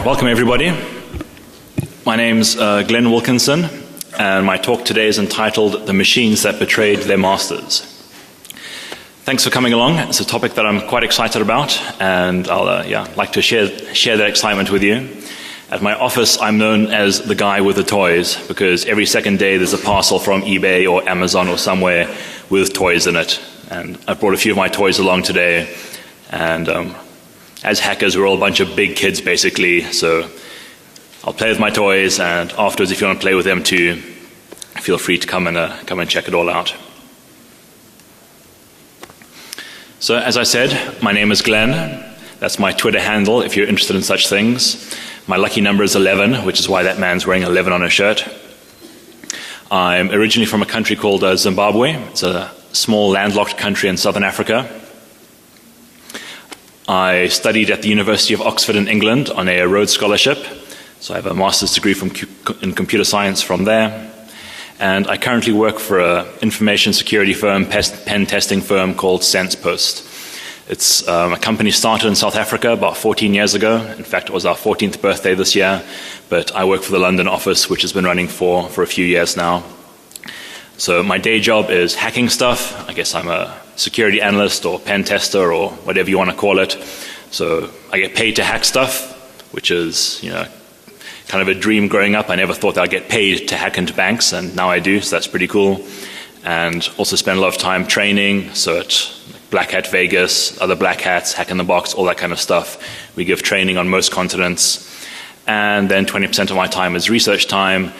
Welcome everybody. My name's Glenn Wilkinson, and my talk today is entitled The Machines That Betrayed Their Masters. Thanks for coming along. It's a topic that I'm quite excited about, and I'll like to share that excitement with you. At my office, I'm known as the guy with the toys, because every second day there's a parcel from eBay or Amazon or somewhere with toys in it. And I've brought a few of my toys along today, and as hackers, we're all a bunch of big kids basically, so I'll play with my toys, and afterwards, if you want to play with them too, feel free to come and check it all out. So as I said, my name is Glenn. That's my Twitter handle if you're interested in such things. My lucky number is 11, which is why that man's wearing 11 on his shirt. I'm originally from a country called Zimbabwe. It's a small landlocked country in southern Africa. I studied at the University of Oxford in England on a Rhodes Scholarship. So I have a master's degree in computer science from there. And I currently work for an information security firm, pen testing firm called SensePost. It's a company started in South Africa about 14 years ago. In fact, it was our 14th birthday this year. But I work for the London office, which has been running for a few years now. So my day job is hacking stuff. I guess I'm a security analyst or pen tester or whatever you want to call it. So I get paid to hack stuff, which is, kind of a dream growing up. I never thought that I'd get paid to hack into banks, and now I do, so that's pretty cool. And also spend a lot of time training, so at Black Hat Vegas, other Black Hats, Hack in the Box, all that kind of stuff. We give training on most continents. And then 20% of my time is research time,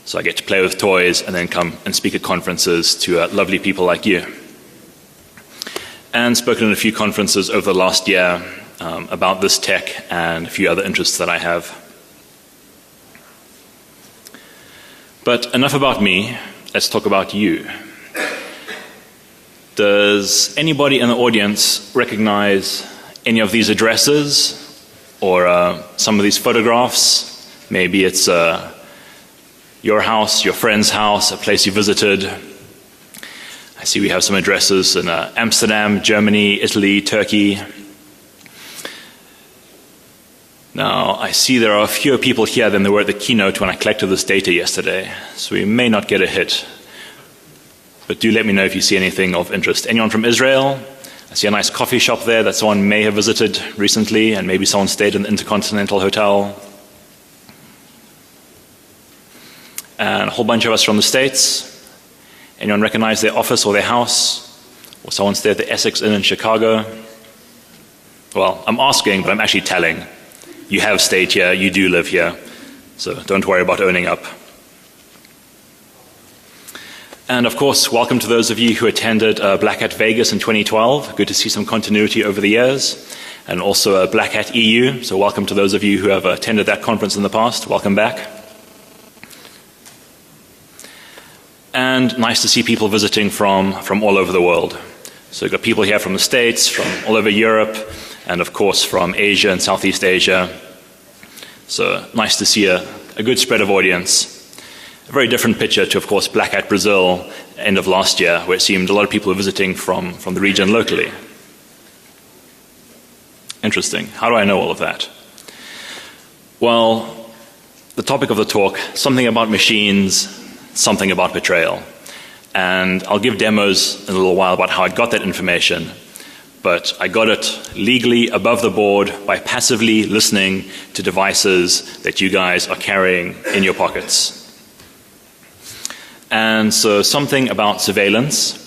so I get to play with toys and then come and speak at conferences to lovely people like you. And spoken at a few conferences over the last year about this tech and a few other interests that I have. But enough about me, let's talk about you. Does anybody in the audience recognize any of these addresses or some of these photographs? Maybe it's your house, your friend's house, a place you visited. I see we have some addresses in Amsterdam, Germany, Italy, Turkey. Now, I see there are fewer people here than there were at the keynote when I collected this data yesterday, so we may not get a hit. But do let me know if you see anything of interest. Anyone from Israel? I see a nice coffee shop there that someone may have visited recently, and maybe someone stayed in the Intercontinental Hotel. And a whole bunch of us from the States. Anyone recognize their office or their house? Or someone stayed at the Essex Inn in Chicago? Well, I'm asking, but I'm actually telling. You have stayed here, you do live here, so don't worry about owning up. And of course, welcome to those of you who attended Black Hat Vegas in 2012. Good to see some continuity over the years. And also Black Hat EU, so welcome to those of you who have attended that conference in the past. Welcome back. And nice to see people visiting from all over the world. So we've got people here from the States, from all over Europe, and of course from Asia and Southeast Asia. So nice to see a good spread of audience. A very different picture to, of course, Black Hat Brazil, end of last year, where it seemed a lot of people were visiting from the region locally. Interesting. How do I know all of that? Well, the topic of the talk, something about machines, something about betrayal. And I'll give demos in a little while about how I got that information. But I got it legally above the board by passively listening to devices that you guys are carrying in your pockets. And so something about surveillance.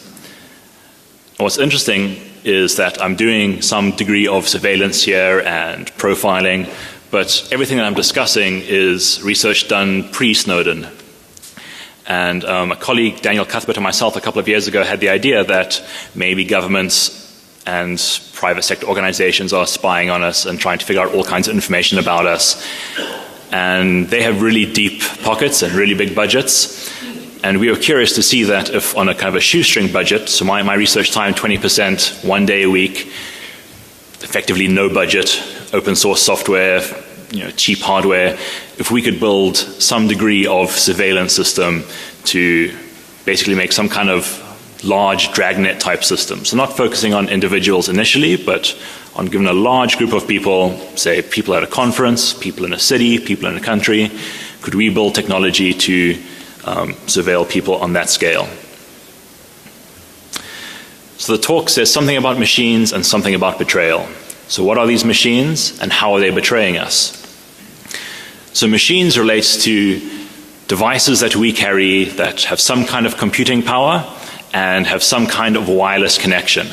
What's interesting is that I'm doing some degree of surveillance here and profiling, but everything that I'm discussing is research done pre-Snowden. And a colleague, Daniel Cuthbert, and myself a couple of years ago had the idea that maybe governments and private sector organizations are spying on us and trying to figure out all kinds of information about us. And they have really deep pockets and really big budgets. And we were curious to see that if on a kind of a shoestring budget, so my research time 20%, 1 day a week, effectively no budget, open source software, cheap hardware, if we could build some degree of surveillance system to basically make some kind of large dragnet type systems. So not focusing on individuals initially, but on given a large group of people, say people at a conference, people in a city, people in a country, could we build technology to surveil people on that scale? So the talk says something about machines and something about betrayal. So what are these machines and how are they betraying us? So machines relates to devices that we carry that have some kind of computing power and have some kind of wireless connection.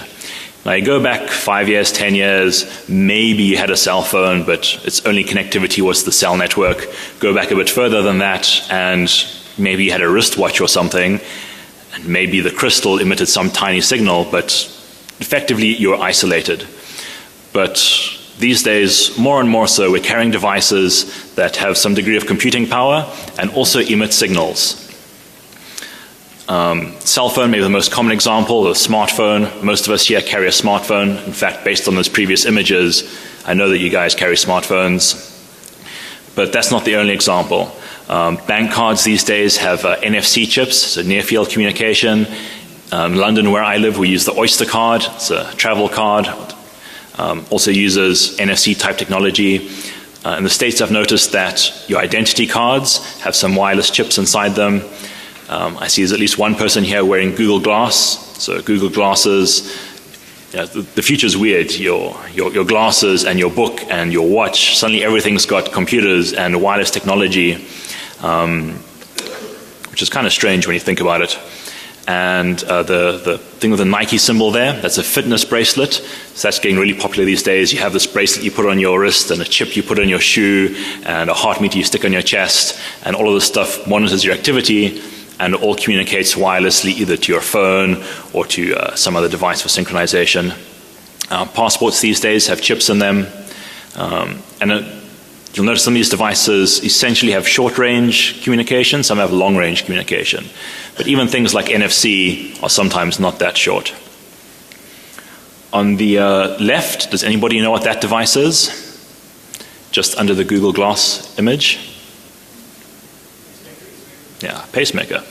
Now you go back 5 years, 10 years, maybe you had a cell phone, but its only connectivity was the cell network. Go back a bit further than that, and maybe you had a wristwatch or something, and maybe the crystal emitted some tiny signal, but effectively you're isolated. But these days, more and more so, we're carrying devices that have some degree of computing power and also emit signals. Cell phone, maybe the most common example, the smartphone. Most of us here carry a smartphone. In fact, based on those previous images, I know that you guys carry smartphones. But that's not the only example. Bank cards these days have NFC chips, so near-field communication. In London, where I live, we use the Oyster card. It's a travel card. Also uses NFC-type technology. In the States, I've noticed that your identity cards have some wireless chips inside them. I see there's at least one person here wearing Google Glass. So Google Glasses, the future's weird. Your glasses and your book and your watch, suddenly everything's got computers and wireless technology, which is kind of strange when you think about it. And the thing with the Nike symbol there, that's a fitness bracelet. So that's getting really popular these days. You have this bracelet you put on your wrist and a chip you put on your shoe and a heart meter you stick on your chest, and all of this stuff monitors your activity and all communicates wirelessly either to your phone or to some other device for synchronization. Passports these days have chips in them. You'll notice some of these devices essentially have short-range communication, some have long-range communication. But even things like NFC are sometimes not that short. On the left, does anybody know what that device is? Just under the Google Glass image? Yeah, pacemaker.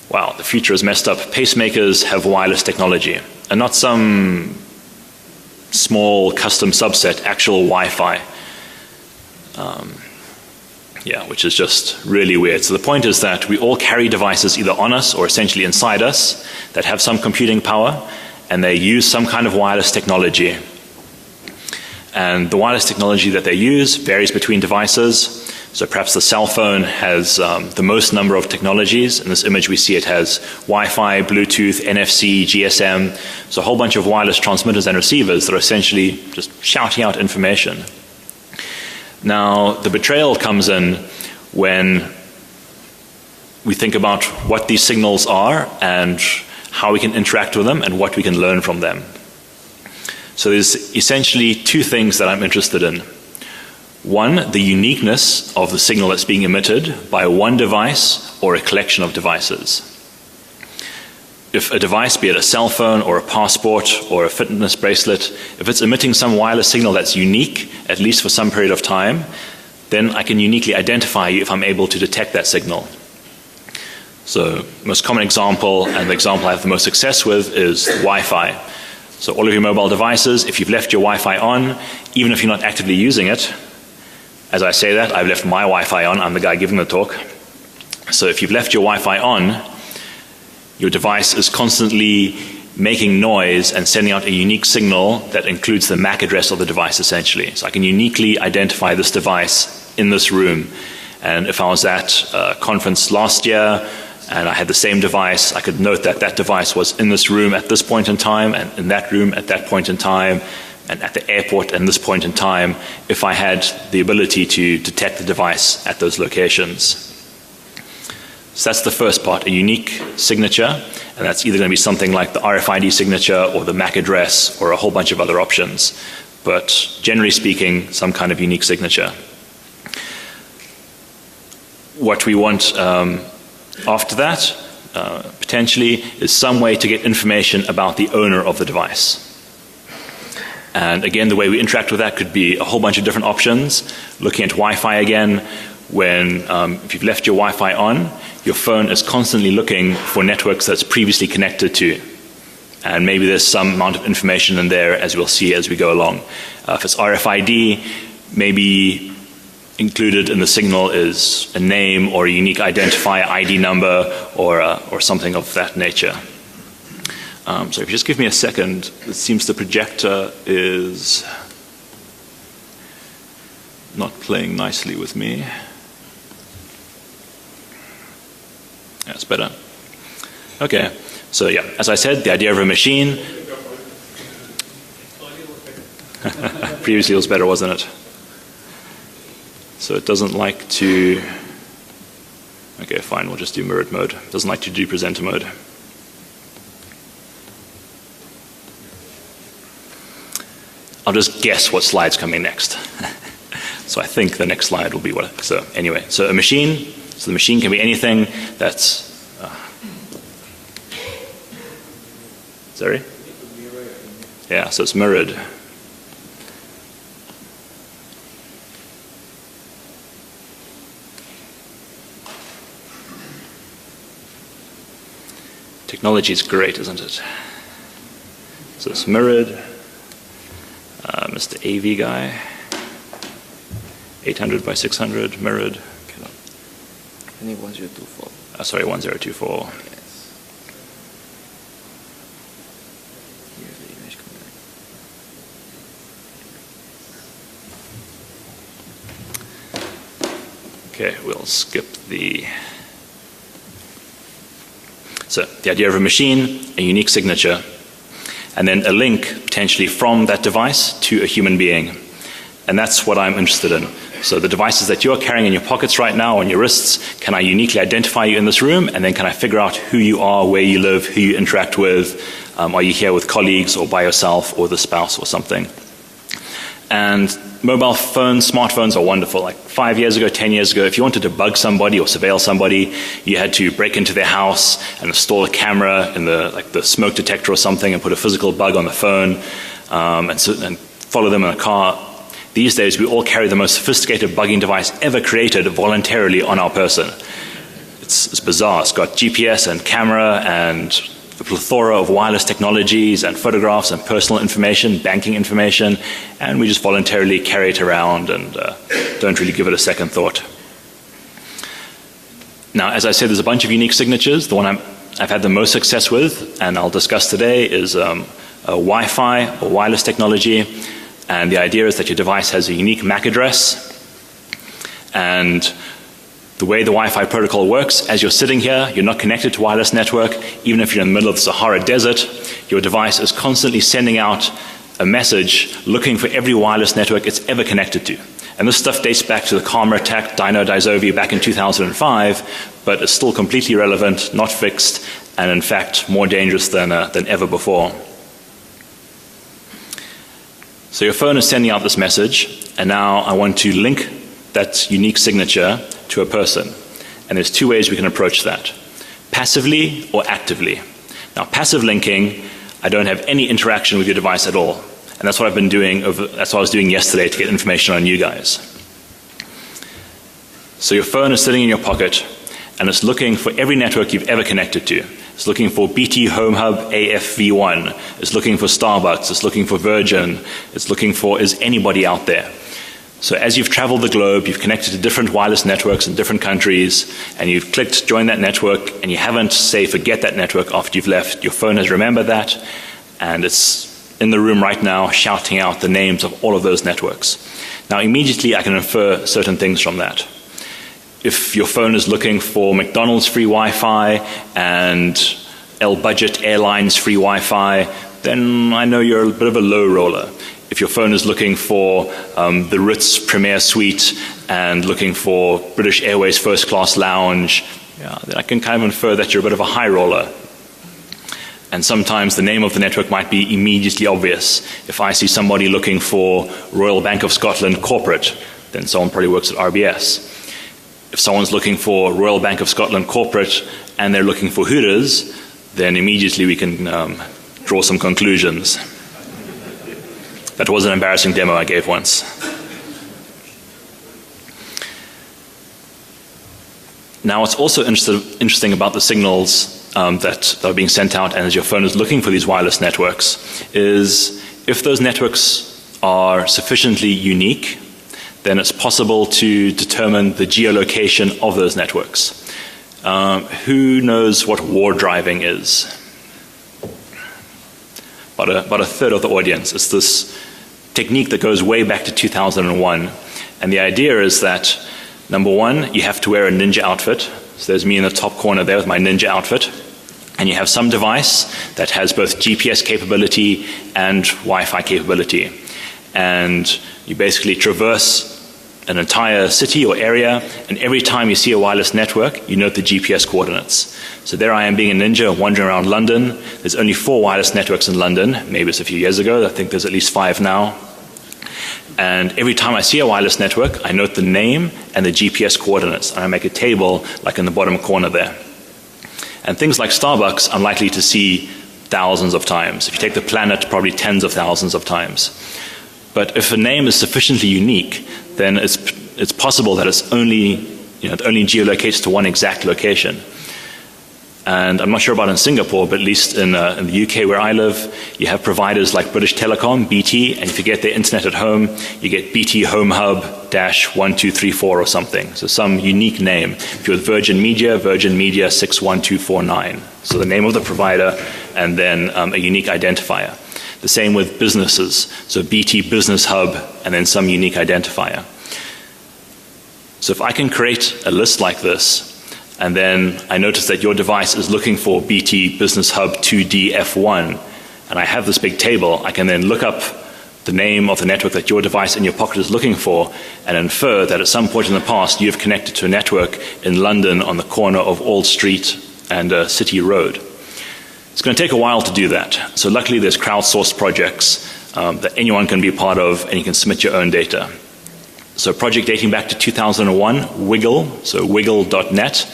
Wow, the future is messed up. Pacemakers have wireless technology, and not some small custom subset, actual Wi-Fi. Which is just really weird. So the point is that we all carry devices either on us or essentially inside us that have some computing power, and they use some kind of wireless technology. And the wireless technology that they use varies between devices. So perhaps the cell phone has the most number of technologies. In this image we see it has Wi-Fi, Bluetooth, NFC, GSM. So a whole bunch of wireless transmitters and receivers that are essentially just shouting out information. Now, the betrayal comes in when we think about what these signals are and how we can interact with them and what we can learn from them. So there's essentially two things that I'm interested in. One, the uniqueness of the signal that's being emitted by one device or a collection of devices. If a device, be it a cell phone or a passport or a fitness bracelet, if it's emitting some wireless signal that's unique, at least for some period of time, then I can uniquely identify you if I'm able to detect that signal. So, most common example, and the example I have the most success with, is Wi-Fi. So all of your mobile devices, if you've left your Wi-Fi on, even if you're not actively using it, as I say that, I've left my Wi-Fi on, I'm the guy giving the talk. So if you've left your Wi-Fi on, your device is constantly making noise and sending out a unique signal that includes the MAC address of the device essentially. So I can uniquely identify this device in this room. And if I was at a conference last year and I had the same device, I could note that that device was in this room at this point in time and in that room at that point in time and at the airport at this point in time if I had the ability to detect the device at those locations. So that's the first part, a unique signature, and that's either going to be something like the RFID signature or the MAC address or a whole bunch of other options. But generally speaking, some kind of unique signature. What we want after that, potentially, is some way to get information about the owner of the device. And again, the way we interact with that could be a whole bunch of different options. Looking at Wi-Fi again, when if you've left your Wi-Fi on, your phone is constantly looking for networks that's previously connected to. And maybe there's some amount of information in there, as we'll see as we go along. If it's RFID, maybe included in the signal is a name or a unique identifier ID number or something of that nature. So if you just give me a second, it seems the projector is not playing nicely with me. That's better. Okay, so yeah, as I said, the idea of a machine. Previously it was better, wasn't it? So it doesn't like to. Okay, fine, we'll just do mirrored mode. It doesn't like to do presenter mode. I'll just guess what slide's coming next. So I think the next slide will be what. So anyway, so a machine. So the machine can be anything that's. Sorry? Yeah, so it's mirrored. Technology is great, isn't it? So it's mirrored. Mr. AV guy. 800 by 600, mirrored. I think 1024. Sorry, 1024. Yes. Here's the image coming back. Okay, we'll skip the. So the idea of a machine, a unique signature, and then a link potentially from that device to a human being. And that's what I'm interested in. So the devices that you're carrying in your pockets right now, on your wrists, can I uniquely identify you in this room? And then can I figure out who you are, where you live, who you interact with? Are you here with colleagues or by yourself or the spouse or something? And mobile phones, smartphones are wonderful. Like 5 years ago, 10 years ago, if you wanted to bug somebody or surveil somebody, you had to break into their house and install a camera in the smoke detector or something and put a physical bug on the phone and follow them in a car. These days, we all carry the most sophisticated bugging device ever created voluntarily on our person. It's bizarre. It's got GPS and camera and a plethora of wireless technologies and photographs and personal information, banking information, and we just voluntarily carry it around and don't really give it a second thought. Now, as I said, there's a bunch of unique signatures. The one I've had the most success with, and I'll discuss today, is a Wi-Fi or wireless technology. And the idea is that your device has a unique MAC address. And the way the Wi-Fi protocol works, as you're sitting here, you're not connected to a wireless network. Even if you're in the middle of the Sahara Desert, your device is constantly sending out a message looking for every wireless network it's ever connected to. And this stuff dates back to the Karma attack, Dino Dizovi, back in 2005, but it's still completely relevant, not fixed, and in fact more dangerous than ever before. So your phone is sending out this message, and now I want to link that unique signature to a person. And there's two ways we can approach that: passively or actively. Now, passive linking, I don't have any interaction with your device at all. And that's what I've been doing, that's what I was doing yesterday to get information on you guys. So your phone is sitting in your pocket, and it's looking for every network you've ever connected to. It's looking for BT Home Hub AFV1. It's looking for Starbucks. It's looking for Virgin. It's looking for, is anybody out there? So as you've traveled the globe, you've connected to different wireless networks in different countries, and you've clicked join that network, and you haven't, say, forget that network after you've left. Your phone has remembered that, and it's in the room right now shouting out the names of all of those networks. Now immediately I can infer certain things from that. If your phone is looking for McDonald's free Wi-Fi and L Budget Airlines free Wi-Fi, then I know you're a bit of a low roller. If your phone is looking for the Ritz Premier Suite and looking for British Airways First Class Lounge, then I can kind of infer that you're a bit of a high roller. And sometimes the name of the network might be immediately obvious. If I see somebody looking for Royal Bank of Scotland Corporate, then someone probably works at RBS. If someone's looking for Royal Bank of Scotland Corporate and they're looking for Hooters, then immediately we can draw some conclusions. That was an embarrassing demo I gave once. Now, what's also interesting about the signals that are being sent out, and as your phone is looking for these wireless networks, is if those networks are sufficiently unique, then it's possible to determine the geolocation of those networks. Who knows what war driving is? About a third of the audience. It's this technique that goes way back to 2001. And the idea is that, number one, you have to wear a ninja outfit. So there's me in the top corner there with my ninja outfit. And you have some device that has both GPS capability and Wi-Fi capability. And you basically traverse an entire city or area, and every time you see a wireless network, you note the GPS coordinates. So there I am being a ninja wandering around London. There's only 4 wireless networks in London. Maybe it's a few years ago. I think there's at least 5 now. And every time I see a wireless network, I note the name and the GPS coordinates, and I make a table like in the bottom corner there. And things like Starbucks, I'm likely to see thousands of times. If you take the planet, probably tens of thousands of times. But if a name is sufficiently unique, then it's possible that it only geolocates to one exact location. And I'm not sure about in Singapore, but at least in the UK where I live, you have providers like British Telecom, BT, and if you get their internet at home, you get BT Home Hub -1234 or something. So some unique name. If you're with Virgin Media 61249. So the name of the provider and then a unique identifier. The same with businesses. So BT Business Hub and then some unique identifier. So if I can create a list like this, and then I notice that your device is looking for BT Business Hub 2DF1, and I have this big table, I can then look up the name of the network that your device in your pocket is looking for, and infer that at some point in the past you've connected to a network in London on the corner of Old Street and City Road. It's going to take a while to do that. So luckily there's crowdsourced projects that anyone can be a part of, and you can submit your own data. So a project dating back to 2001, Wiggle, so wiggle.net,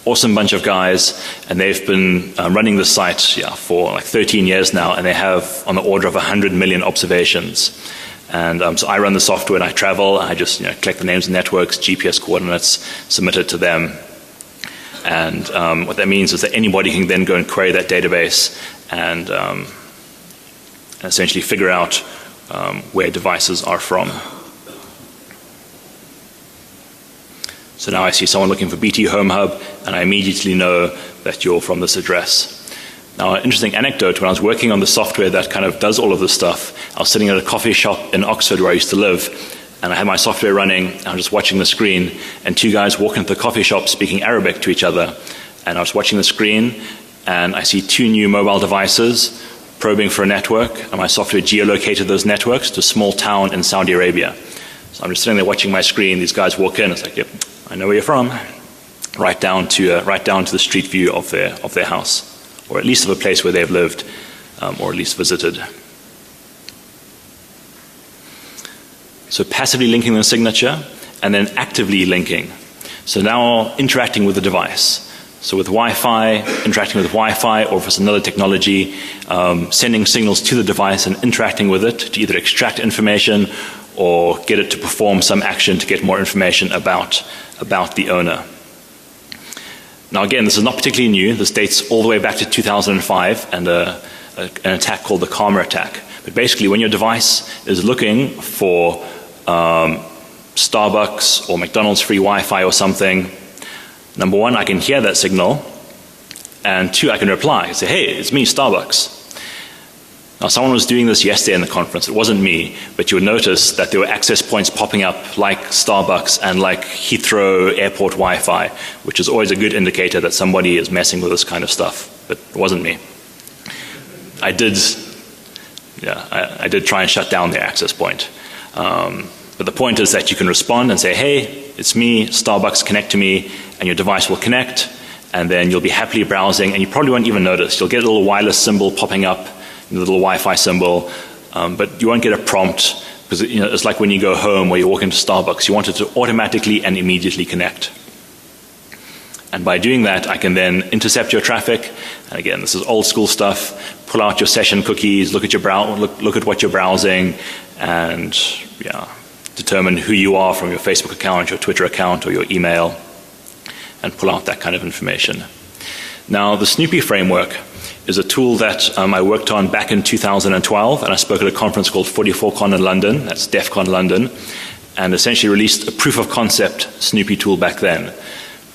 awesome bunch of guys, and they've been running the site for like 13 years now, and they have on the order of 100 million observations. And so I run the software and I travel, I just collect the names of networks, GPS coordinates, submit it to them. And what that means is that anybody can then go and query that database and essentially figure out where devices are from. So now I see someone looking for BT Home Hub, and I immediately know that you're from this address. Now, an interesting anecdote, when I was working on the software that kind of does all of this stuff, I was sitting at a coffee shop in Oxford where I used to live, and I had my software running, and I was just watching the screen, and 2 guys walk into the coffee shop speaking Arabic to each other. And I was watching the screen, and I see 2 new mobile devices probing for a network, and my software geolocated those networks to a small town in Saudi Arabia. So I'm just sitting there watching my screen, these guys walk in, it's like, yep, I know where you're from, right down to the street view of their house, or at least of a place where they've lived, or at least visited. So passively linking the signature, and then actively linking. So now interacting with the device. So with Wi-Fi, interacting with Wi-Fi, or if it's another technology, sending signals to the device and interacting with it to either extract information or get it to perform some action to get more information about the owner. Now again, this is not particularly new. This dates all the way back to 2005 and an attack called the Karma attack. But basically when your device is looking for Starbucks or McDonald's free Wi-Fi or something, number one, I can hear that signal, and 2, I can reply, say, hey, it's me, Starbucks. Now someone was doing this yesterday in the conference, it wasn't me, but you would notice that there were access points popping up like Starbucks and like Heathrow Airport Wi-Fi, which is always a good indicator that somebody is messing with this kind of stuff, but it wasn't me. I did try and shut down their access point. But the point is that you can respond and say, hey, it's me, Starbucks, connect to me, and your device will connect, and then you'll be happily browsing, and you probably won't even notice. You'll get a little wireless symbol popping up, the little Wi-Fi symbol, but you won't get a prompt, because it's like when you go home or you walk into Starbucks, you want it to automatically and immediately connect. And by doing that, I can then intercept your traffic, and again, this is old school stuff, pull out your session cookies, look at what you're browsing, and determine who you are from your Facebook account, your Twitter account, or your email, and pull out that kind of information. Now, the Snoopy framework is a tool that I worked on back in 2012, and I spoke at a conference called 44Con in London, that's DEF CON London, and essentially released a proof of concept Snoopy tool back then.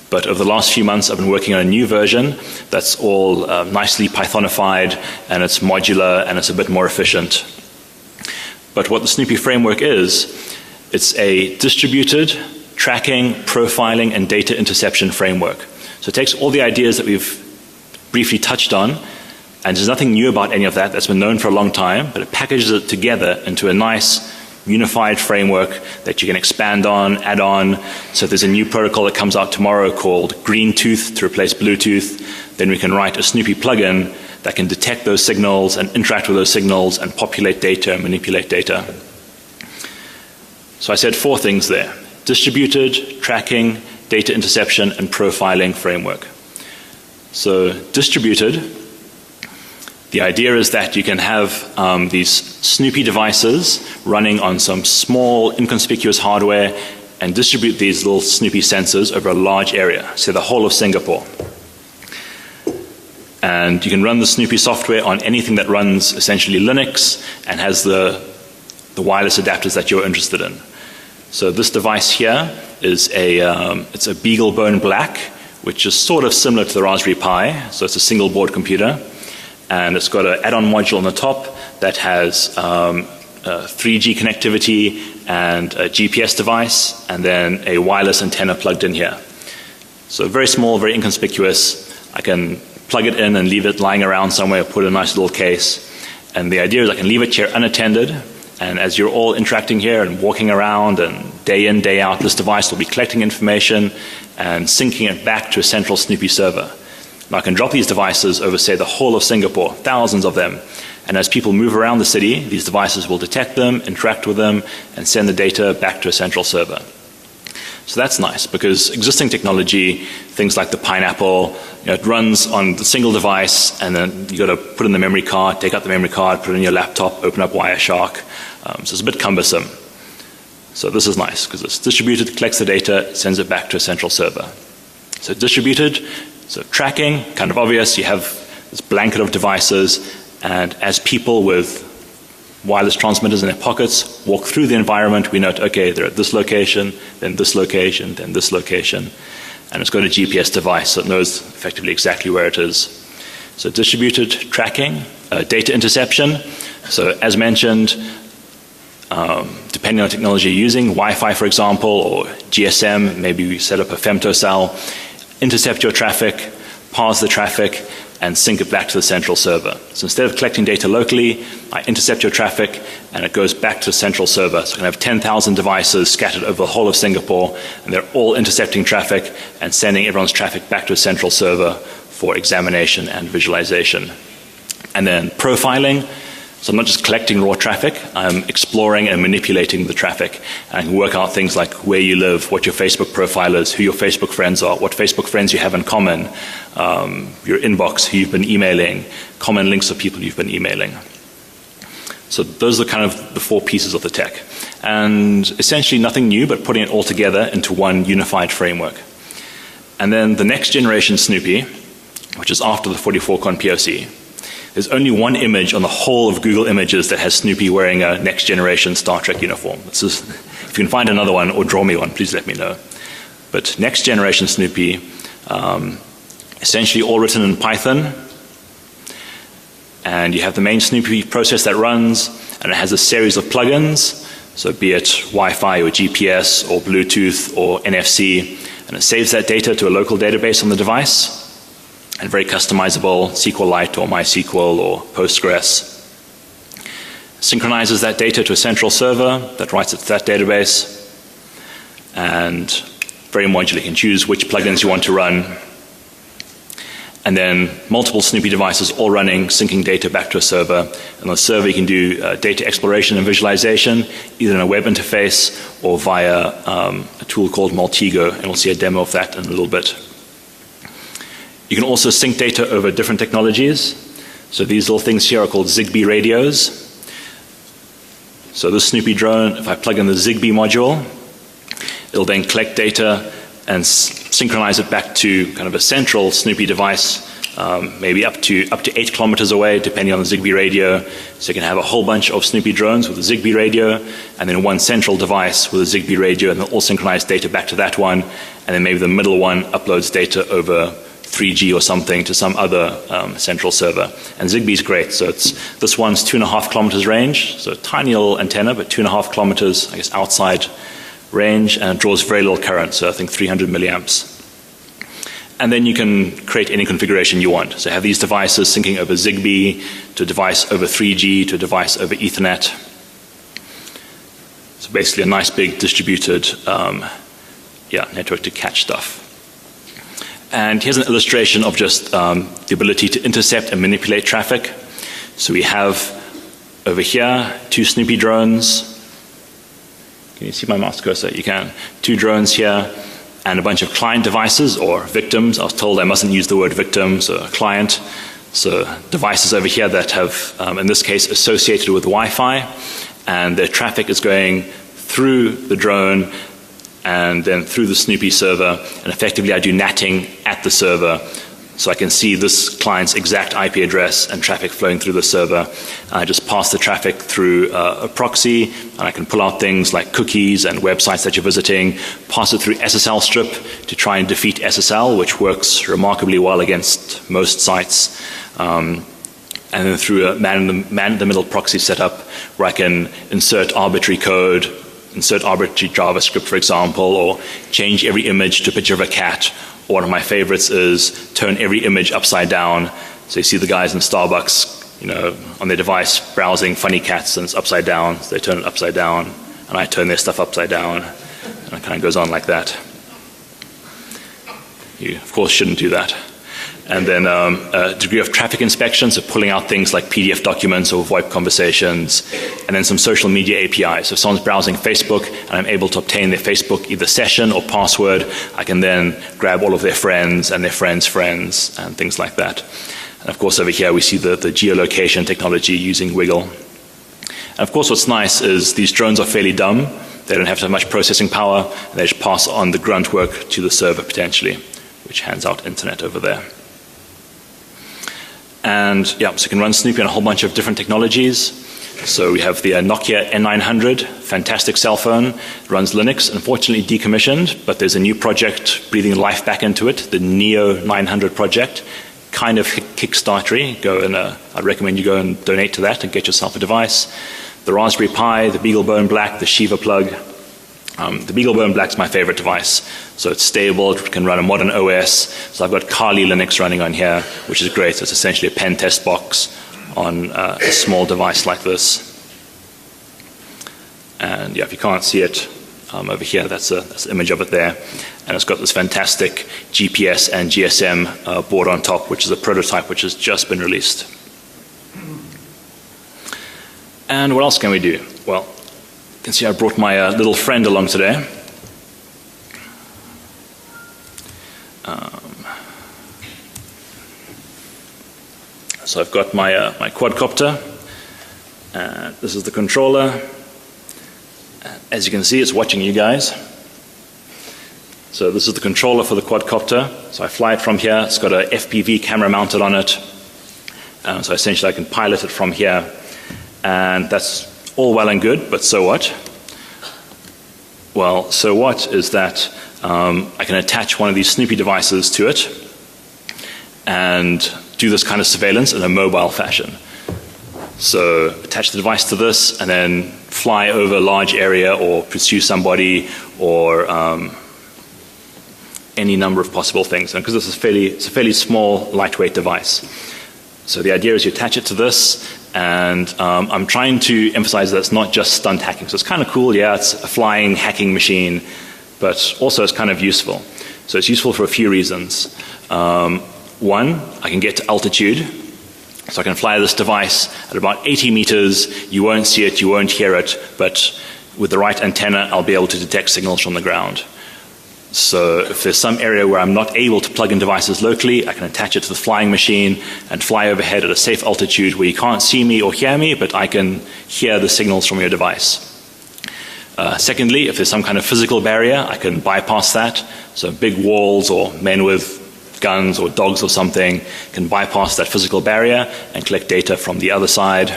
But over the last few months, I've been working on a new version that's all nicely Pythonified, and it's modular, and it's a bit more efficient. But what the Snoopy framework is, it's a distributed tracking, profiling, and data interception framework. So it takes all the ideas that we've briefly touched on, and there's nothing new about any of that. That's been known for a long time, but it packages it together into a nice unified framework that you can expand on, add on. So if there's a new protocol that comes out tomorrow called Green Tooth to replace Bluetooth, then we can write a Snoopy plugin that can detect those signals and interact with those signals and populate data and manipulate data. So I said 4 things there: distributed, tracking, data interception, and profiling framework. So distributed, the idea is that you can have these Snoopy devices running on some small, inconspicuous hardware and distribute these little Snoopy sensors over a large area, say the whole of Singapore. And you can run the Snoopy software on anything that runs essentially Linux and has the wireless adapters that you're interested in. So this device here is it's a BeagleBone Black, which is sort of similar to the Raspberry Pi. So it's a single board computer. And it's got an add-on module on the top that has 3G connectivity and a GPS device, and then a wireless antenna plugged in here. So very small, very inconspicuous. I can plug it in and leave it lying around somewhere, put it in a nice little case. And the idea is I can leave it here unattended, and as you're all interacting here and walking around and day in, day out, this device will be collecting information and syncing it back to a central Snoopy server. Now I can drop these devices over, say, the whole of Singapore, thousands of them. And as people move around the city, these devices will detect them, interact with them, and send the data back to a central server. So that's nice, because existing technology, things like the Pineapple, it runs on the single device, and then you got to put in the memory card, take out the memory card, put it in your laptop, open up Wireshark. So it's a bit cumbersome. So this is nice, because it's distributed, collects the data, sends it back to a central server. So distributed, so tracking, kind of obvious. You have this blanket of devices, and as people with wireless transmitters in their pockets walk through the environment, we note, okay, they're at this location, then this location, then this location. And it's got a GPS device, so it knows effectively exactly where it is. So distributed tracking, data interception. So as mentioned, depending on the technology you're using, Wi-Fi, for example, or GSM, maybe we set up a femtocell, intercept your traffic, parse the traffic, and sync it back to the central server. So instead of collecting data locally, I intercept your traffic, and it goes back to the central server. So I can have 10,000 devices scattered over the whole of Singapore, and they're all intercepting traffic and sending everyone's traffic back to a central server for examination and visualization. And then profiling. So I'm not just collecting raw traffic, I'm exploring and manipulating the traffic. And I can work out things like where you live, what your Facebook profile is, who your Facebook friends are, what Facebook friends you have in common, your inbox, who you've been emailing, common links of people you've been emailing. So those are kind of the 4 pieces of the tech. And essentially nothing new, but putting it all together into one unified framework. And then the next generation Snoopy, which is after the 44Con POC, there's only one image on the whole of Google Images that has Snoopy wearing a next generation Star Trek uniform. This is, if you can find another one or draw me one, please let me know. But next generation Snoopy, essentially all written in Python. And you have the main Snoopy process that runs, and it has a series of plugins. So be it Wi-Fi or GPS or Bluetooth or NFC, and it saves that data to a local database on the device. And very customizable, SQLite or MySQL or Postgres. Synchronizes that data to a central server that writes it to that database. And very modular, you can choose which plugins you want to run. And then multiple Snoopy devices all running, syncing data back to a server. And on the server you can do data exploration and visualization, either in a web interface or via a tool called Maltego, and we'll see a demo of that in a little bit. You can also sync data over different technologies. So these little things here are called Zigbee radios. So this Snoopy drone, if I plug in the Zigbee module, it'll then collect data and synchronize it back to kind of a central Snoopy device, maybe up to 8 kilometers away, depending on the Zigbee radio. So you can have a whole bunch of Snoopy drones with a Zigbee radio, and then one central device with a Zigbee radio, and they'll all synchronize data back to that one, and then maybe the middle one uploads data over 3G or something to some other central server. And Zigbee's great. So this one's 2.5 kilometers range, so a tiny little antenna, but 2.5 kilometers, I guess, outside range, and it draws very little current, so I think 300 milliamps. And then you can create any configuration you want. So have these devices syncing over Zigbee, to a device over 3G, to a device over Ethernet. So basically a nice big distributed network to catch stuff. And here's an illustration of just the ability to intercept and manipulate traffic. So we have over here 2 Snoopy drones. Can you see my mouse cursor? You can. 2 drones here, and a bunch of client devices or victims. I was told I mustn't use the word victim, so a client. So devices over here that have, in this case, associated with Wi-Fi, and their traffic is going through the drone and then through the Snoopy server, and effectively I do natting at the server. So I can see this client's exact IP address and traffic flowing through the server. I just pass the traffic through a proxy, and I can pull out things like cookies and websites that you're visiting, pass it through SSL strip to try and defeat SSL, which works remarkably well against most sites. And then through a man-in-the-middle proxy setup where I can insert arbitrary code, insert arbitrary JavaScript, for example, or change every image to a picture of a cat. Or one of my favorites is turn every image upside down. So you see the guys in Starbucks, you know, on their device browsing funny cats, and it's upside down. So they turn it upside down, and I turn their stuff upside down. And it kind of goes on like that. You, of course, shouldn't do that. And then a degree of traffic inspection, so pulling out things like PDF documents or VoIP conversations, and then some social media APIs. So if someone's browsing Facebook and I'm able to obtain their Facebook either session or password, I can then grab all of their friends and their friends' friends and things like that. And of course over here we see the geolocation technology using Wiggle. And of course what's nice is these drones are fairly dumb. They don't have to have much processing power, and they just pass on the grunt work to the server potentially, which hands out internet over there. And yeah, so you can run Snoopy on a whole bunch of different technologies. So we have the Nokia N900, fantastic cell phone. It runs Linux, unfortunately decommissioned, but there's a new project breathing life back into it, the Neo 900 project. Kind of Kickstartery. I'd recommend you go and donate to that and get yourself a device. The Raspberry Pi, the BeagleBone Black, the Shiva plug. The BeagleBone Black's my favorite device. So it's stable, it can run a modern OS. So I've got Kali Linux running on here, which is great. So it's essentially a pen test box on a small device like this. And yeah, if you can't see it over here, that's an image of it there. And it's got this fantastic GPS and GSM board on top, which is a prototype which has just been released. And what else can we do? Well, you can see I brought my little friend along today. So I've got my quadcopter. This is the controller. As you can see, it's watching you guys. So this is the controller for the quadcopter. So I fly it from here. It's got a FPV camera mounted on it. So essentially I can pilot it from here. And that's all well and good, but so what? Well, so what is that I can attach one of these Snoopy devices to it and do this kind of surveillance in a mobile fashion. So attach the device to this and then fly over a large area or pursue somebody or any number of possible things. And because this is it's a fairly small, lightweight device. So the idea is you attach it to this, and I'm trying to emphasize that it's not just stunt hacking. So it's kind of cool, yeah, it's a flying hacking machine, but also it's kind of useful. So it's useful for a few reasons. One, I can get to altitude. So I can fly this device at about 80 meters. You won't see it, you won't hear it, but with the right antenna, I'll be able to detect signals from the ground. So if there's some area where I'm not able to plug in devices locally, I can attach it to the flying machine and fly overhead at a safe altitude where you can't see me or hear me, but I can hear the signals from your device. Secondly, if there's some kind of physical barrier, I can bypass that. So big walls or men with guns or dogs or something can bypass that physical barrier and collect data from the other side.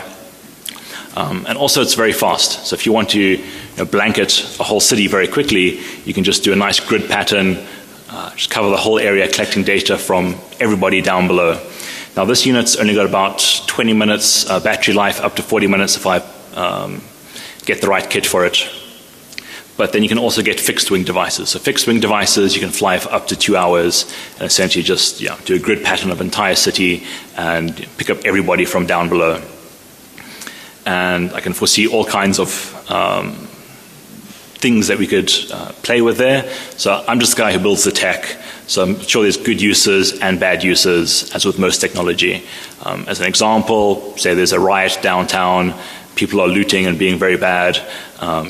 And also it's very fast. So if you want to blanket a whole city very quickly, you can just do a nice grid pattern, just cover the whole area collecting data from everybody down below. Now this unit's only got about 20 minutes battery life, up to 40 minutes if I get the right kit for it. But then you can also get fixed wing devices. So fixed wing devices, you can fly for up to 2 hours and essentially just do a grid pattern of entire city and pick up everybody from down below. And I can foresee all kinds of things that we could play with there. So I'm just the guy who builds the tech. So I'm sure there's good uses and bad uses, as with most technology. As an example, say there's a riot downtown, people are looting and being very bad.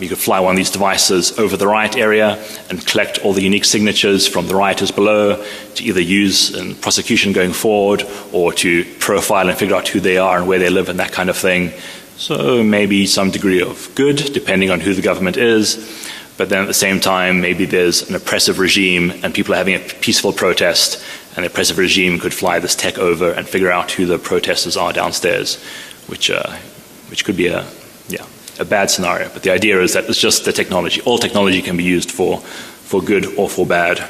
You could fly one of these devices over the riot area and collect all the unique signatures from the rioters below to either use in prosecution going forward or to profile and figure out who they are and where they live and that kind of thing. So maybe some degree of good, depending on who the government is. But then at the same time, maybe there's an oppressive regime and people are having a peaceful protest, and the oppressive regime could fly this tech over and figure out who the protesters are downstairs, which could be a bad scenario. But the idea is that it's just the technology. All technology can be used for good or for bad.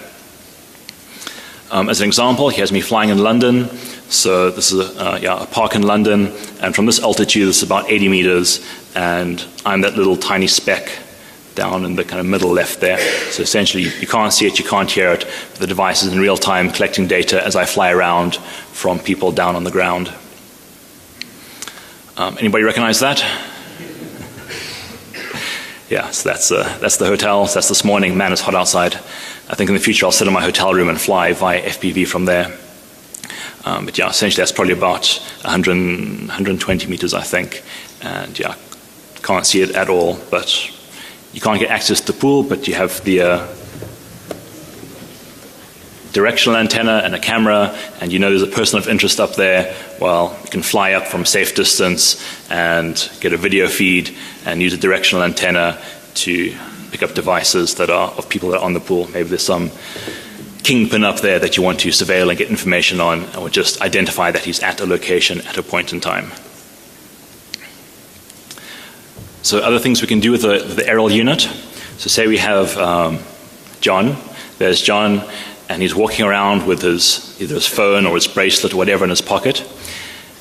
As an example, here's me flying in London. So this is a park in London, and from this altitude, this is about 80 meters, and I'm that little tiny speck down in the kind of middle left there. So essentially, you can't see it, you can't hear it, but the device is in real time collecting data as I fly around from people down on the ground. Anybody recognize that? Yeah, so that's the hotel. So that's this morning. Man, it's hot outside. I think in the future I'll sit in my hotel room and fly via FPV from there. But yeah, essentially that's probably about 120 meters, I think. And yeah, can't see it at all. But you can't get access to the pool, but you have the directional antenna and a camera, and you know there's a person of interest up there. Well, you can fly up from a safe distance and get a video feed and use a directional antenna to pick up devices that are of people that are on the pool. Maybe there's some kingpin up there that you want to surveil and get information on, and we'll just identify that he's at a location at a point in time. So other things we can do with the aerial unit. So say we have John. There's John, and he's walking around with either his phone or his bracelet or whatever in his pocket.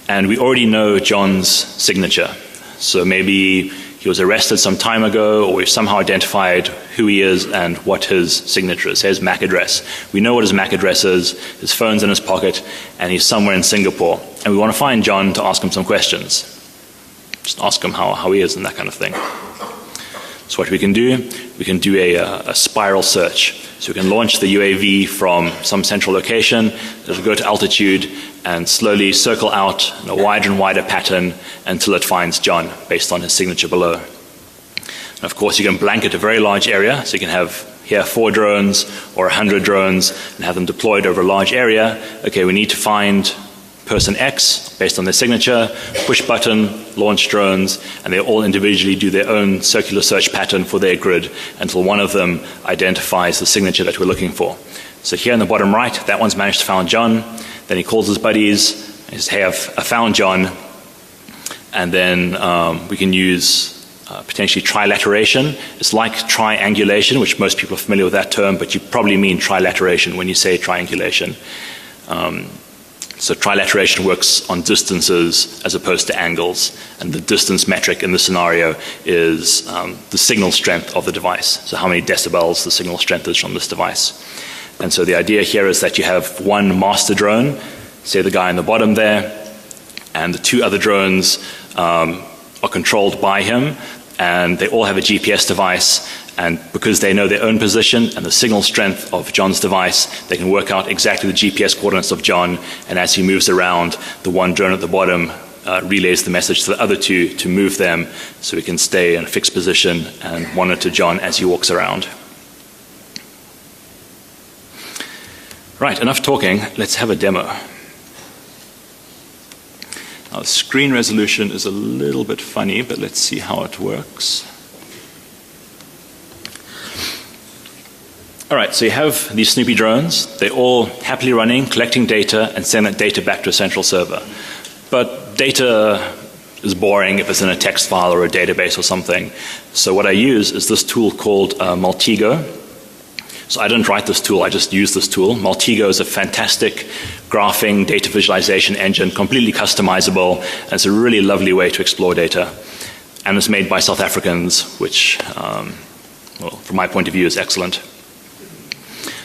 And we already know John's signature. So maybe he was arrested some time ago, or we've somehow identified who he is and what his signature is. His MAC address. We know what his MAC address is, his phone's in his pocket, and he's somewhere in Singapore. And we want to find John to ask him some questions. Just ask him how he is and that kind of thing. So what we can do a spiral search. So we can launch the UAV from some central location, it'll go to altitude and slowly circle out in a wider and wider pattern until it finds John based on his signature below. And of course you can blanket a very large area, so you can have here 4 drones or 100 drones and have them deployed over a large area. Okay, we need to find person X based on their signature, push button, launch drones, and they all individually do their own circular search pattern for their grid until one of them identifies the signature that we're looking for. So here in the bottom right, that one's managed to find John. Then he calls his buddies and says, hey, I found John. And then we can use potentially trilateration. It's like triangulation, which most people are familiar with that term, but you probably mean trilateration when you say triangulation. So trilateration works on distances as opposed to angles, and the distance metric in the scenario is the signal strength of the device. So how many decibels the signal strength is from this device. And so the idea here is that you have one master drone, say the guy in the bottom there, and the 2 other drones are controlled by him, and they all have a GPS device. And because they know their own position and the signal strength of John's device, they can work out exactly the GPS coordinates of John. And as he moves around, the one drone at the bottom relays the message to the other 2 to move them so we can stay in a fixed position and monitor John as he walks around. Right, enough talking. Let's have a demo. Now, the screen resolution is a little bit funny, but let's see how it works. All right, so you have these Snoopy drones. They're all happily running, collecting data, and sending that data back to a central server. But data is boring if it's in a text file or a database or something. So what I use is this tool called Multigo. So I didn't write this tool, I just use this tool. Multigo is a fantastic graphing data visualization engine, completely customizable, and it's a really lovely way to explore data. And it's made by South Africans, which, well, from my point of view, is excellent.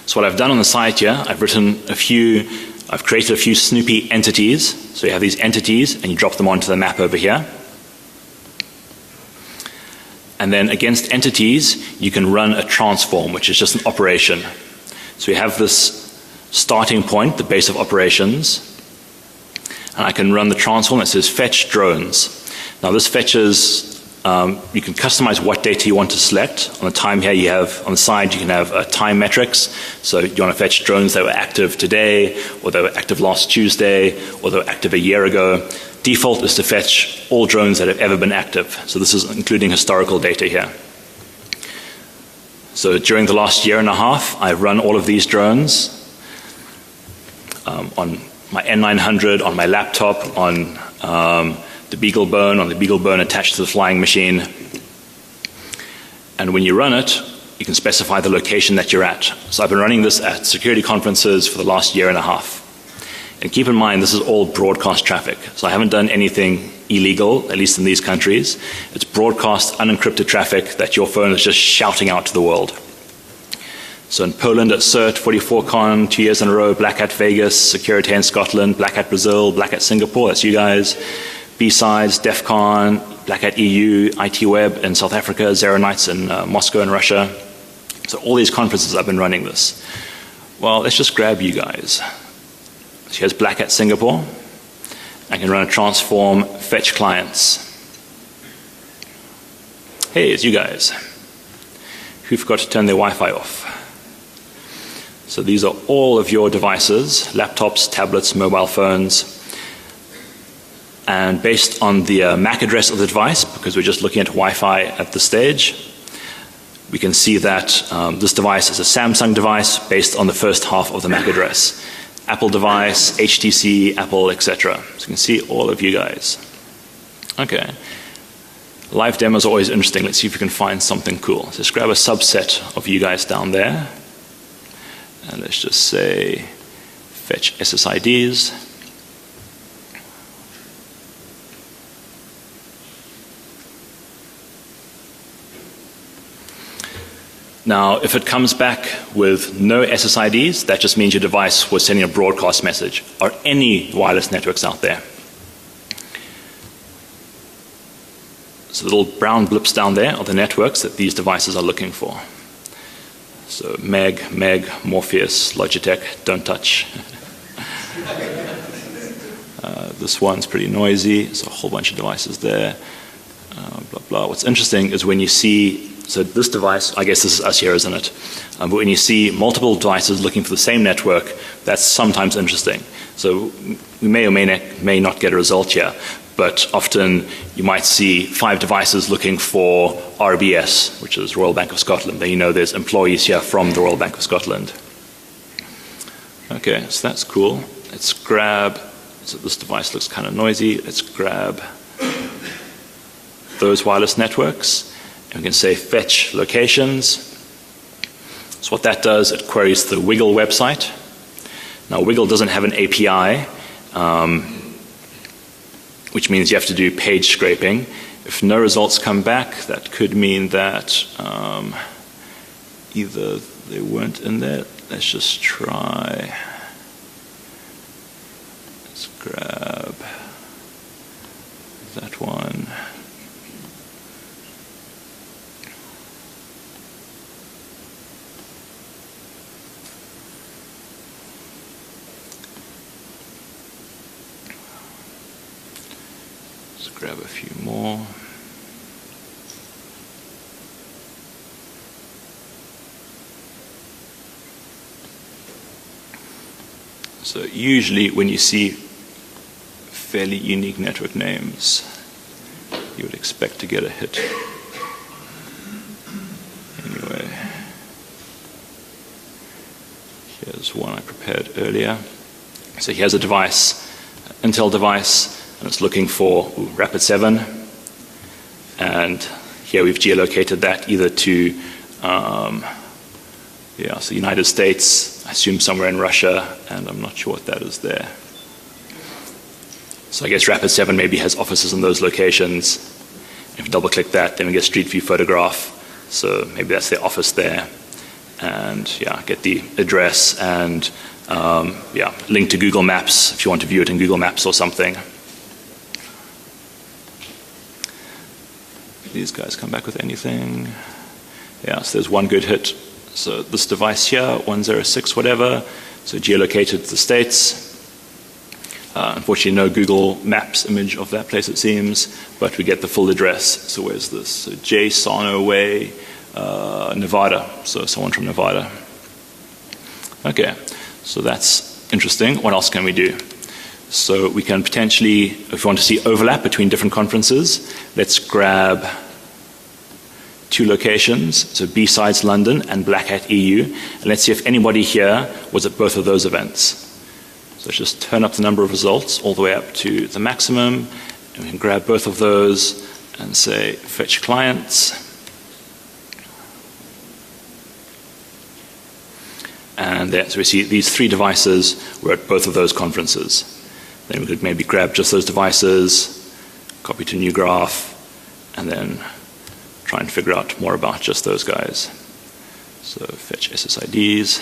So what I've done on the site here, I've created a few Snoopy entities. So you have these entities and you drop them onto the map over here. And then against entities, you can run a transform, which is just an operation. So you have this starting point, the base of operations, and I can run the transform that says fetch drones. Now this fetches, you can customize what data you want to select. On the time here you have, on the side you can have time metrics. So you want to fetch drones that were active today, or that were active last Tuesday, or that were active a year ago. Default is to fetch all drones that have ever been active. So this is including historical data here. So during the last year and a half, I've run all of these drones on my N900, on my laptop, on the BeagleBone attached to the flying machine. And when you run it, you can specify the location that you're at. So I've been running this at security conferences for the last year and a half. And keep in mind, this is all broadcast traffic. So I haven't done anything illegal, at least in these countries. It's broadcast, unencrypted traffic that your phone is just shouting out to the world. So in Poland at CERT, 44Con, 2 years in a row, Black Hat Vegas, Security in Scotland, Black Hat Brazil, Black Hat Singapore, that's you guys. B-Sides, DEF CON, Black Hat EU, IT Web in South Africa, Zero Nights in Moscow and Russia. So all these conferences I've been running this. Well, let's just grab you guys. So here's Black Hat Singapore. I can run a transform, fetch clients. Hey, it's you guys. Who forgot to turn their Wi-Fi off? So these are all of your devices, laptops, tablets, mobile phones. And based on the MAC address of the device, because we're just looking at Wi-Fi at this stage, we can see that this device is a Samsung device based on the first half of the MAC address. Apple device, HTC, Apple, etc. So you can see all of you guys. Okay. Live demos are always interesting. Let's see if we can find something cool. So let's grab a subset of you guys down there. And let's just say fetch SSIDs. Now, if it comes back with no SSIDs, that just means your device was sending a broadcast message. Are any wireless networks out there? So the little brown blips down there are the networks that these devices are looking for. So Meg, Morpheus, Logitech, don't touch. This one's pretty noisy. There's a whole bunch of devices there. Blah, blah. What's interesting is when you see, so this device, I guess this is us here, isn't it? But when you see multiple devices looking for the same network, that's sometimes interesting. So we may or may not get a result here, but often you might see 5 devices looking for RBS, which is Royal Bank of Scotland. Then you know there's employees here from the Royal Bank of Scotland. Okay, so that's cool. Let's grab, so this device looks kind of noisy. Let's grab those wireless networks. And we can say fetch locations. So what that does, it queries the Wiggle website. Now Wiggle doesn't have an API, which means you have to do page scraping. If no results come back, that could mean that either they weren't in there. Let's just try. Let's grab that one. Grab a few more. So usually when you see fairly unique network names, you would expect to get a hit. Anyway. Here's one I prepared earlier. So here's a device, an Intel device, and it's looking for Rapid 7. And here we've geolocated that either to so United States, I assume somewhere in Russia, and I'm not sure what that is there. So I guess Rapid 7 maybe has offices in those locations. If you double click that, then we get a street view photograph. So maybe that's their office there. And get the address and link to Google Maps if you want to view it in Google Maps or something. These guys come back with anything. So there's one good hit. So this device here, 106 whatever, so geolocated the States. Unfortunately, no Google Maps image of that place, it seems, but we get the full address. So where's this? So J. Sano Way, Nevada. So someone from Nevada. Okay, so that's interesting. What else can we do? So we can potentially, if we want to see overlap between different conferences, let's grab two locations, so B-Sides London and Black Hat EU, and let's see if anybody here was at both of those events. So let's just turn up the number of results all the way up to the maximum, and we can grab both of those and say fetch clients. And there, so we see these three devices were at both of those conferences. Then we could maybe grab just those devices, copy to new graph, and then try and figure out more about just those guys. So fetch SSIDs.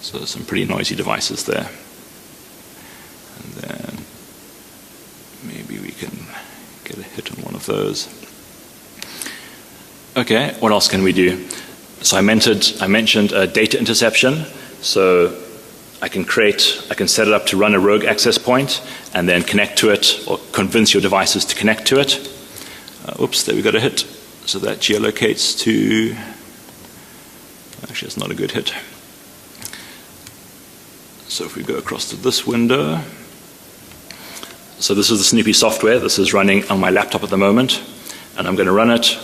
So some pretty noisy devices there. And then maybe we can get a hit on one of those. Okay, what else can we do? So I mentioned data interception. So I can set it up to run a rogue access point and then connect to it or convince your devices to connect to it. Oops, there we got a hit. So that geolocates to, actually it's not a good hit. So if we go across to this window, so this is the Snoopy software. This is running on my laptop at the moment, and I'm going to run it,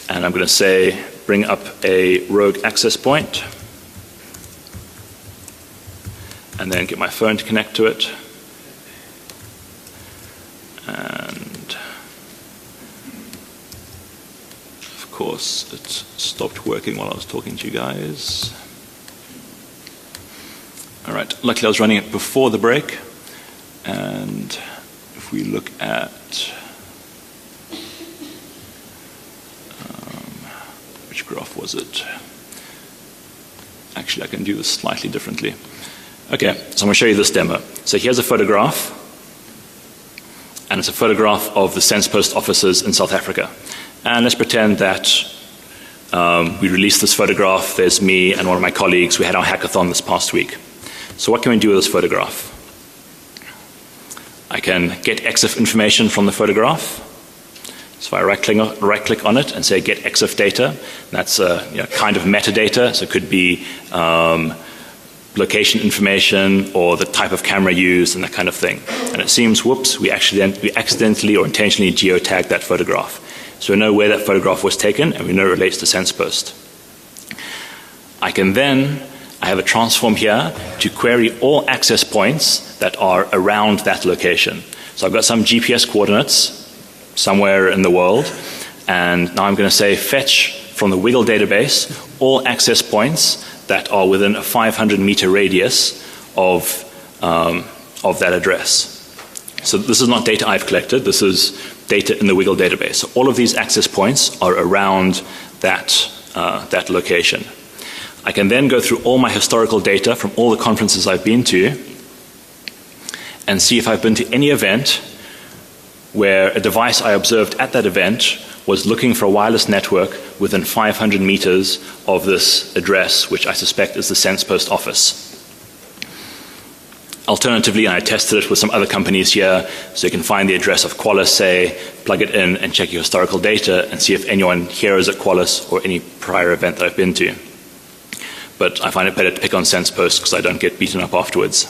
and I'm going to say, bring up a rogue access point, and then get my phone to connect to it. And of course, it stopped working while I was talking to you guys. All right, luckily I was running it before the break. And if we look at, which graph was it? Actually, I can do this slightly differently. Okay, so I'm going to show you this demo. So here's a photograph, and it's a photograph of the SensePost offices in South Africa. And let's pretend that we released this photograph. There's me and one of my colleagues. We had our hackathon this past week. So what can we do with this photograph? I can get EXIF information from the photograph. So I right-click on it and say get EXIF data. That's kind of metadata. So it could be location information or the type of camera used and that kind of thing. And it seems, whoops, we accidentally or intentionally geotagged that photograph. So we know where that photograph was taken, and we know it relates to SensePost. I have a transform here to query all access points that are around that location. So I've got some GPS coordinates somewhere in the world, and now I'm going to say fetch from the Wiggle database all access points that are within a 500-meter radius of that address. So this is not data I've collected. This is data in the Wiggle database. So all of these access points are around that location. I can then go through all my historical data from all the conferences I've been to and see if I've been to any event where a device I observed at that event was looking for a wireless network within 500 meters of this address, which I suspect is the SensePost office. Alternatively, I tested it with some other companies here, so you can find the address of Qualys, say, plug it in and check your historical data and see if anyone here is at Qualys or any prior event that I've been to. But I find it better to pick on SensePost because I don't get beaten up afterwards.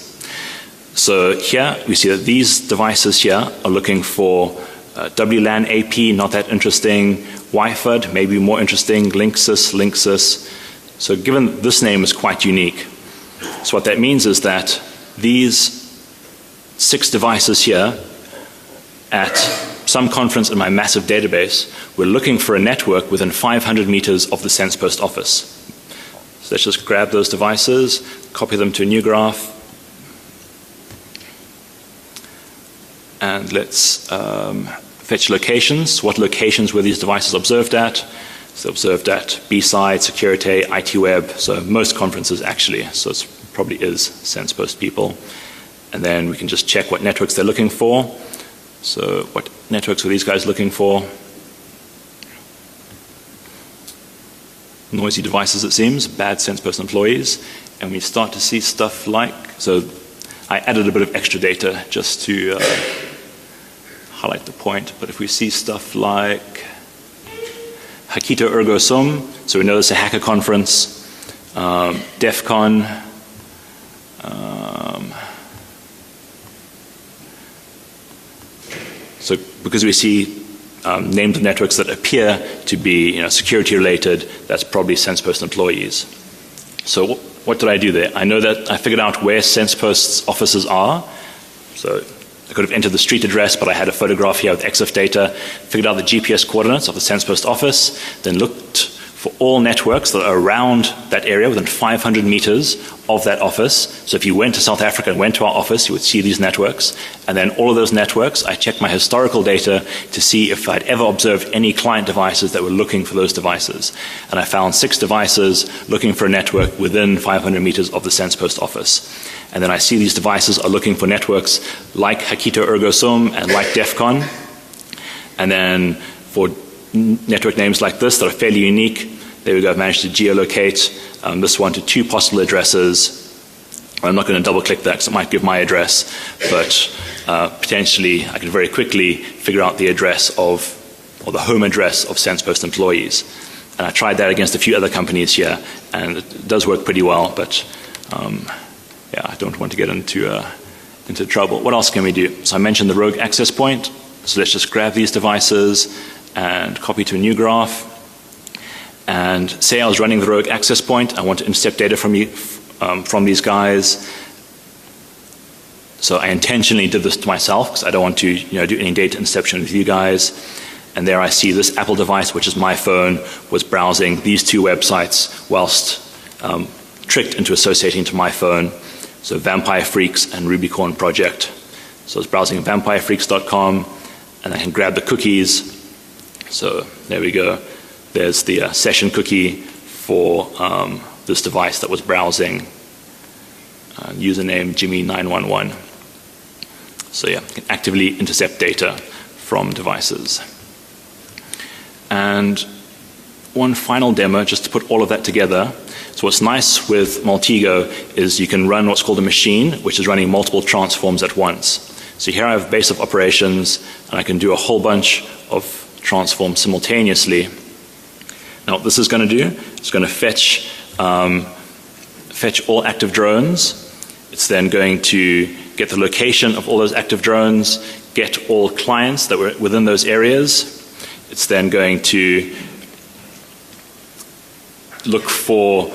So here we see that these devices here are looking for WLAN AP, not that interesting. Wi-Fi, maybe more interesting. Linksys, So given this name is quite unique, so what that means is that these 6 devices here at some conference in my massive database were looking for a network within 500 meters of the SensePost office. So let's just grab those devices, copy them to a new graph, and let's fetch locations. What locations were these devices observed at? So observed at B-Side, Security, IT Web, so most conferences actually, so it probably is SensePost people. And then we can just check what networks they're looking for. So what networks were these guys looking for? Noisy devices, it seems, bad SensePost employees. And we start to see stuff like, so I added a bit of extra data just to highlight the point, but if we see stuff like Hakito Ergo Sum, so we know it's a hacker conference, DEF CON, so because we see names of networks that appear to be security related, that's probably SensePost employees. So what did I do there? I know that I figured out where SensePost's offices are. So I could have entered the street address, but I had a photograph here with EXIF data, figured out the GPS coordinates of the SensePost office, then looked for all networks that are around that area within 500 meters of that office. So if you went to South Africa and went to our office, you would see these networks. And then all of those networks, I checked my historical data to see if I'd ever observed any client devices that were looking for those devices. And I found 6 devices looking for a network within 500 meters of the SensePost office. And then I see these devices are looking for networks like Hakito Ergo Sum and like DEF CON. And then for network names like this that are fairly unique, there we go, I've managed to geolocate this one to 2 possible addresses. I'm not going to double click that because it might give my address, but potentially I can very quickly figure out the address of, or the home address of SensePost employees. And I tried that against a few other companies here, and it does work pretty well, but yeah, I don't want to get into trouble. What else can we do? So I mentioned the rogue access point. So let's just grab these devices and copy to a new graph. And say I was running the rogue access point. I want to intercept data from these guys. So I intentionally did this to myself because I don't want to do any data interception with you guys. And there I see this Apple device, which is my phone, was browsing these 2 websites whilst tricked into associating to my phone. So Vampire Freaks and Rubycorn Project. So I was browsing vampirefreaks.com, and I can grab the cookies. So there we go. There's the session cookie for this device that was browsing, username Jimmy911. So yeah, you can actively intercept data from devices. And one final demo, just to put all of that together. So what's nice with Maltego is you can run what's called a machine, which is running multiple transforms at once. So here I have a base of operations, and I can do a whole bunch of transforms simultaneously. Now what this is going to do, it's going to fetch all active drones. It's then going to get the location of all those active drones, get all clients that were within those areas. It's then going to look for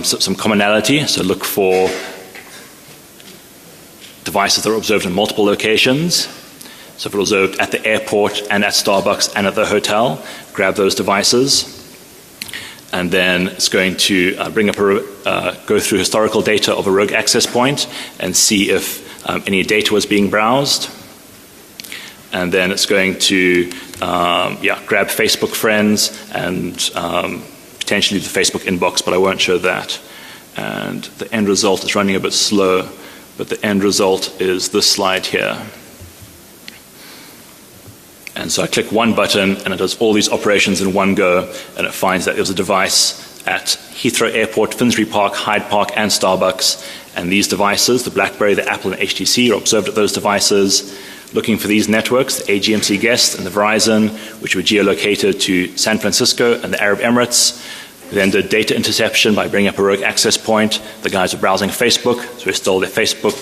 some commonality, so look for devices that are observed in multiple locations. So if it was observed at the airport and at Starbucks and at the hotel, grab those devices. And then it's going to go through historical data of a rogue access point and see if any data was being browsed. And then it's going to grab Facebook friends and potentially the Facebook inbox, but I won't show that. And the end result is running a bit slow, but the end result is this slide here. And so I click one button and it does all these operations in one go, and it finds that there was a device at Heathrow Airport, Finsbury Park, Hyde Park and Starbucks, and these devices, the BlackBerry, the Apple and HTC, are observed at those devices, looking for these networks, the AGMC Guest and the Verizon, which were geolocated to San Francisco and the Arab Emirates. We then did data interception by bringing up a rogue access point. The guys were browsing Facebook, so we stole their Facebook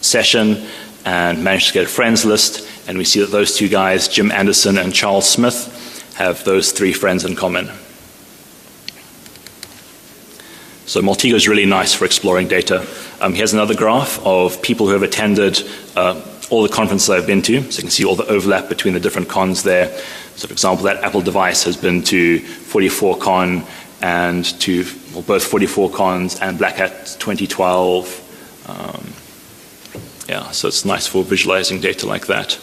session and managed to get a friends list. And we see that those 2 guys, Jim Anderson and Charles Smith, have those 3 friends in common. So Maltego is really nice for exploring data. Here's another graph of people who have attended all the conferences I've been to. So you can see all the overlap between the different cons there. So for example, that Apple device has been to 44Con and to both 44Cons and Black Hat 2012. Yeah, so it's nice for visualizing data like that.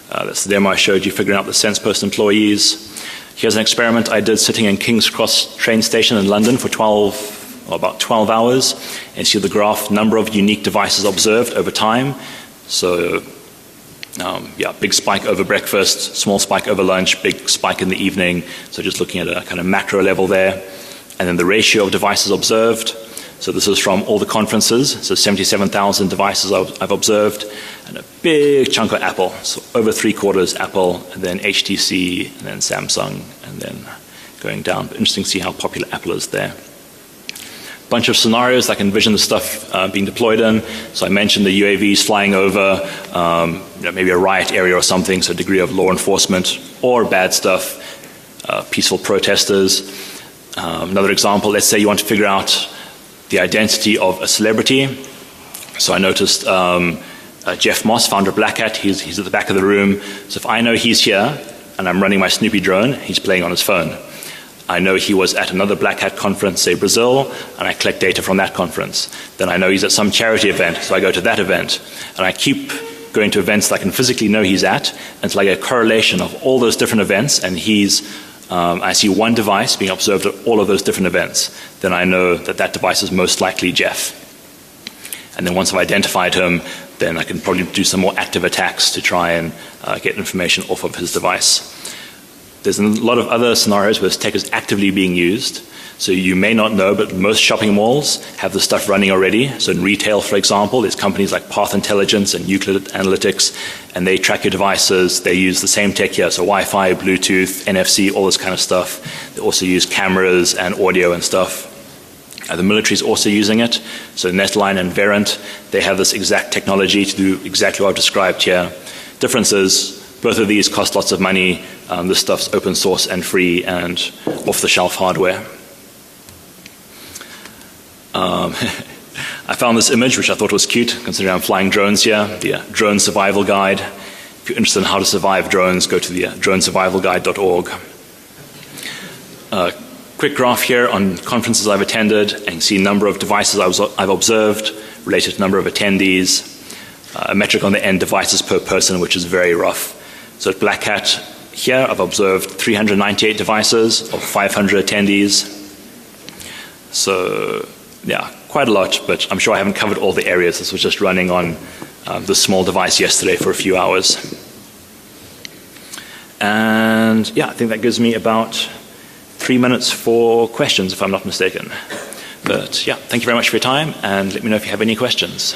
That's the demo I showed you, figuring out the SensePost employees. Here's an experiment I did sitting in King's Cross train station in London for about 12 hours. And you see the graph, number of unique devices observed over time. So, yeah, big spike over breakfast, small spike over lunch, big spike in the evening. So just looking at a kind of macro level there. And then the ratio of devices observed. So this is from all the conferences. So 77,000 devices I've observed. And a big chunk of Apple. So over 3/4 Apple, and then HTC, and then Samsung, and then going down. But interesting to see how popular Apple is there. Bunch of scenarios I can envision the stuff being deployed in. So I mentioned the UAVs flying over, maybe a riot area or something, so a degree of law enforcement, or bad stuff, peaceful protesters. Another example, let's say you want to figure out the identity of a celebrity. So I noticed Jeff Moss, founder of Black Hat, he's at the back of the room. So if I know he's here and I'm running my Snoopy drone, he's playing on his phone. I know he was at another Black Hat conference, say Brazil, and I collect data from that conference. Then I know he's at some charity event, so I go to that event. And I keep going to events that I can physically know he's at until I get a correlation of all those different events, and I see one device being observed at all of those different events. Then I know that that device is most likely Jeff. And then once I've identified him, then I can probably do some more active attacks to try and get information off of his device. There's a lot of other scenarios where this tech is actively being used. So you may not know, but most shopping malls have this stuff running already. So in retail, for example, there's companies like Path Intelligence and Euclid Analytics, and they track your devices. They use the same tech here, so Wi-Fi, Bluetooth, NFC, all this kind of stuff. They also use cameras and audio and stuff. The military is also using it. So Netline and Verint, they have this exact technology to do exactly what I've described here. Difference is, both of these cost lots of money. This stuff's open source and free and off-the-shelf hardware. I found this image, which I thought was cute, considering I'm flying drones here, the Drone Survival Guide. If you're interested in how to survive drones, go to the dronesurvivalguide.org. Quick graph here on conferences I've attended, and you can see number of devices I've observed, related to number of attendees, a metric on the end, devices per person, which is very rough. So at Black Hat here, I've observed 398 devices of 500 attendees. So, yeah, quite a lot, but I'm sure I haven't covered all the areas. This was just running on this small device yesterday for a few hours. And, yeah, I think that gives me about 3 minutes for questions, if I'm not mistaken. But, yeah, thank you very much for your time, and let me know if you have any questions.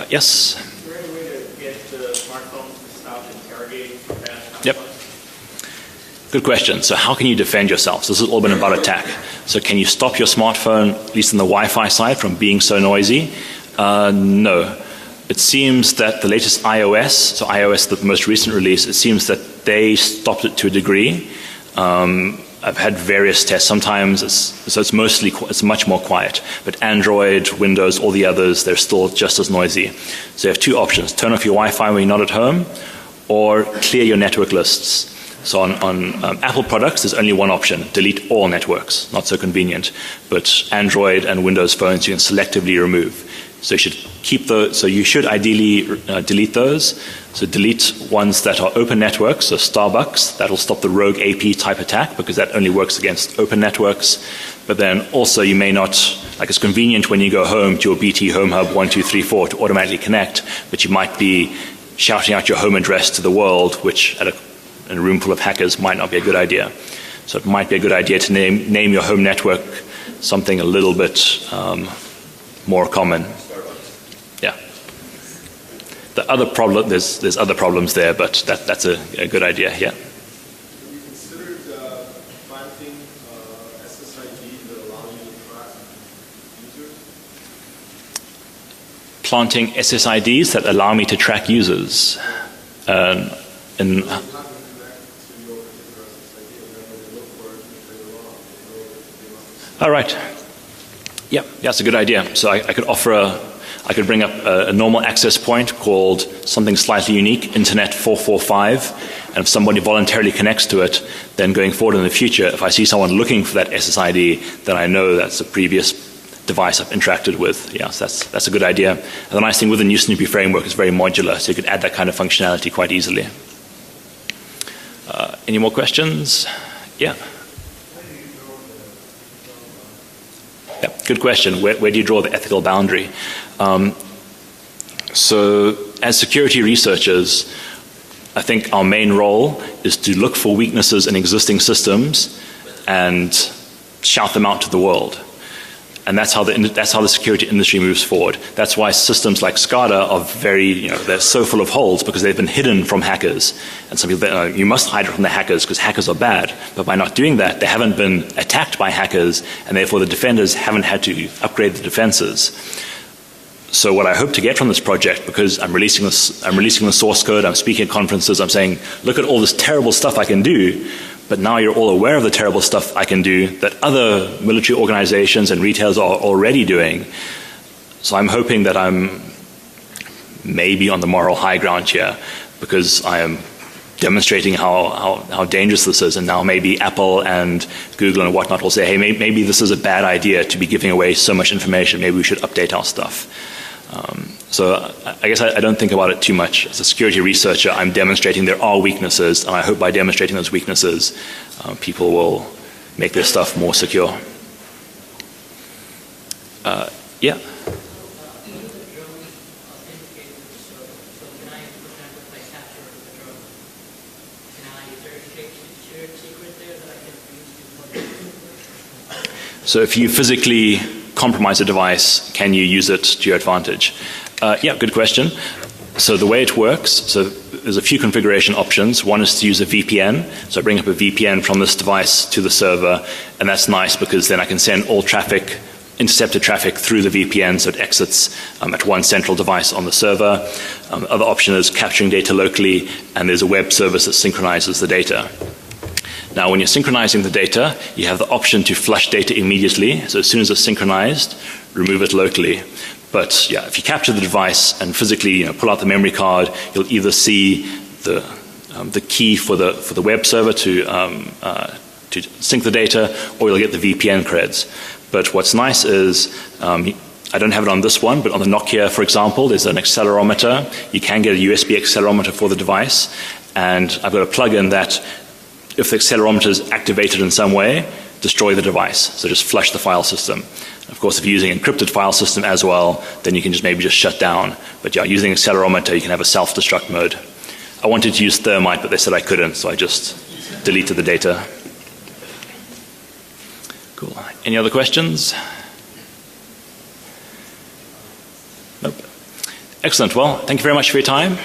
Yes? Is there any way to get the smartphones to stop interrogating for fast? Yep. Good question. So how can you defend yourself? So this has all been about attack. So can you stop your smartphone, at least on the Wi-Fi side, from being so noisy? No. It seems that the latest iOS, so iOS, the most recent release, it seems that they stopped it to a degree. I've had various tests. Sometimes it's much more quiet. But Android, Windows, all the others, they're still just as noisy. So you have two options: turn off your Wi-Fi when you're not at home, or clear your network lists. So on Apple products, there's only one option: delete all networks. Not so convenient. But Android and Windows phones, you can selectively remove. So you should keep those. So you should ideally delete those. So delete ones that are open networks. So Starbucks, that'll stop the rogue AP type attack, because that only works against open networks. But then also you may not, like, it's convenient when you go home to your BT Home Hub 1234 to automatically connect, but you might be shouting out your home address to the world, which in a room full of hackers might not be a good idea. So it might be a good idea to name your home network something a little bit more common. Yeah. The other problem, there's other problems there, but that's a good idea. Yeah. Have you considered planting SSIDs that allow you to track users? Planting SSIDs that allow me to track users. So you have to connect to your particular All right. Yeah, that's a good idea. So I could I could bring up a normal access point called something slightly unique, Internet 445, and if somebody voluntarily connects to it, then going forward in the future, if I see someone looking for that SSID, then I know that's a previous device I've interacted with. Yeah, so that's a good idea. And the nice thing with the new Snoopy framework is very modular, so you could add that kind of functionality quite easily. Any more questions? Yeah. Yeah, good question. Where do you draw the ethical boundary? So as security researchers, I think our main role is to look for weaknesses in existing systems and shout them out to the world. And that's how the security industry moves forward. That's why systems like SCADA are very, they're so full of holes because they've been hidden from hackers. And some people, you must hide it from the hackers because hackers are bad. But by not doing that, they haven't been attacked by hackers, and therefore the defenders haven't had to upgrade the defenses. So what I hope to get from this project, because I'm releasing the source code, I'm speaking at conferences, I'm saying, look at all this terrible stuff I can do. But now you're all aware of the terrible stuff I can do that other military organizations and retailers are already doing. So I'm hoping that I'm maybe on the moral high ground here, because I am demonstrating how dangerous this is. And now maybe Apple and Google and whatnot will say, hey, maybe this is a bad idea to be giving away so much information. Maybe we should update our stuff. So I guess I don't think about it too much. As a security researcher, I'm demonstrating there are weaknesses, and I hope by demonstrating those weaknesses, people will make their stuff more secure. Yeah. So if you physically compromise a device, can you use it to your advantage? Yeah, good question. So the way it works, so there's a few configuration options. One is to use a VPN. So I bring up a VPN from this device to the server, and that's nice because then I can send all traffic, intercepted traffic through the VPN, so it exits at one central device on the server. The other option is capturing data locally, and there's a web service that synchronizes the data. Now, when you're synchronizing the data, you have the option to flush data immediately. So as soon as it's synchronized, remove it locally. But yeah, if you capture the device and physically pull out the memory card, you'll either see the key for the web server to sync the data, or you'll get the VPN creds. But what's nice is, I don't have it on this one, but on the Nokia, for example, there's an accelerometer. You can get a USB accelerometer for the device, and I've got a plugin that, if the accelerometer is activated in some way, destroy the device. So just flush the file system. Of course, if you're using an encrypted file system as well, then you can maybe just shut down. But yeah, using accelerometer, you can have a self-destruct mode. I wanted to use thermite, but they said I couldn't, so I just deleted the data. Cool. Any other questions? Nope. Excellent. Well, thank you very much for your time.